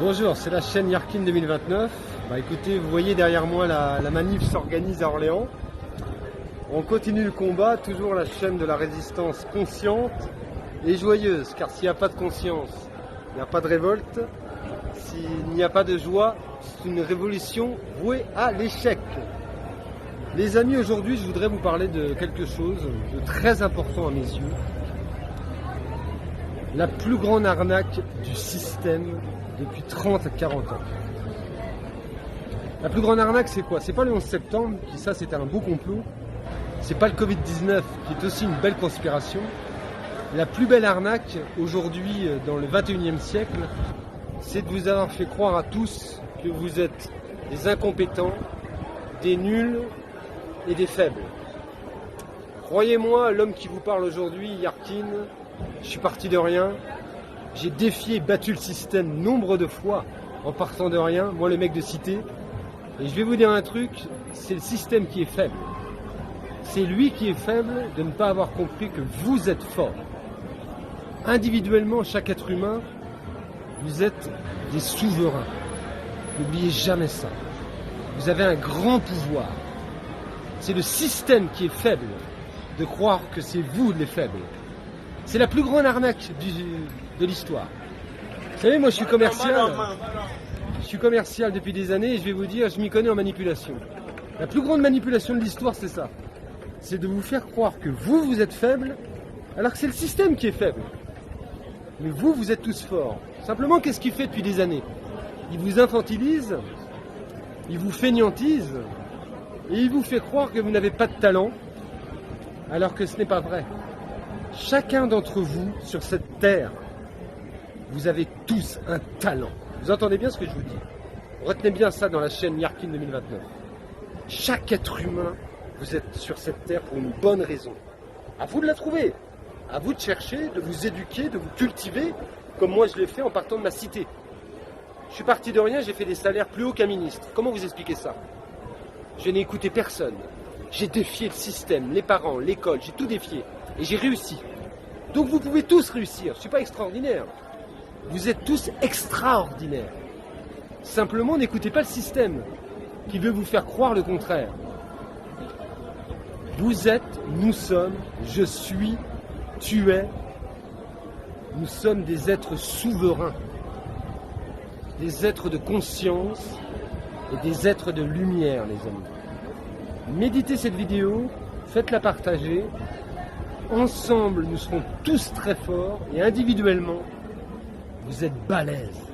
Bonjour, c'est la chaîne Yarkin 2029. Écoutez, vous voyez derrière moi la manif s'organise à Orléans. On continue le combat, toujours la chaîne de la résistance consciente et joyeuse, car s'il n'y a pas de conscience, il n'y a pas de révolte. S'il n'y a pas de joie, c'est une révolution vouée à l'échec. Les amis, aujourd'hui, je voudrais vous parler de quelque chose de très important à mes yeux. La plus grande arnaque du système depuis 30 à 40 ans. La plus grande arnaque, c'est quoi? C'est pas le 11 septembre, qui ça c'était un beau complot. C'est pas le Covid-19, qui est aussi une belle conspiration. La plus belle arnaque aujourd'hui dans le 21e siècle, c'est de vous avoir fait croire à tous que vous êtes des incompétents, des nuls et des faibles. Croyez-moi, l'homme qui vous parle aujourd'hui, Yarkin, je suis parti de rien. J'ai défié et battu le système nombre de fois en partant de rien, moi le mec de cité. Et je vais vous dire un truc, c'est le système qui est faible. C'est lui qui est faible de ne pas avoir compris que vous êtes fort. Individuellement, chaque être humain, vous êtes des souverains. N'oubliez jamais ça. Vous avez un grand pouvoir. C'est le système qui est faible de croire que c'est vous les faibles. C'est la plus grande arnaque de l'histoire. Vous savez, moi je suis commercial. Je suis commercial depuis des années et je vais vous dire, je m'y connais en manipulation. La plus grande manipulation de l'histoire, c'est ça. C'est de vous faire croire que vous êtes faible, alors que c'est le système qui est faible. Mais vous êtes tous forts. Simplement, qu'est-ce qu'il fait depuis des années? Il vous infantilise, il vous fainéantise, et il vous fait croire que vous n'avez pas de talent, alors que ce n'est pas vrai. Chacun d'entre vous, sur cette terre, vous avez tous un talent. Vous entendez bien ce que je vous dis? Retenez bien ça dans la chaîne Yarkin 2029. Chaque être humain, vous êtes sur cette terre pour une bonne raison. À vous de la trouver. À vous de chercher, de vous éduquer, de vous cultiver, comme moi je l'ai fait en partant de ma cité. Je suis parti de rien, j'ai fait des salaires plus hauts qu'un ministre. Comment vous expliquez ça? Je n'ai écouté personne. J'ai défié le système, les parents, l'école, j'ai tout défié. Et j'ai réussi. Donc vous pouvez tous réussir. Je ne suis pas extraordinaire. Vous êtes tous extraordinaires. Simplement, n'écoutez pas le système qui veut vous faire croire le contraire. Vous êtes, nous sommes, je suis, tu es. Nous sommes des êtres souverains. Des êtres de conscience et des êtres de lumière, les amis. Méditez cette vidéo, faites-la partager. Ensemble, nous serons tous très forts et individuellement, vous êtes balèzes.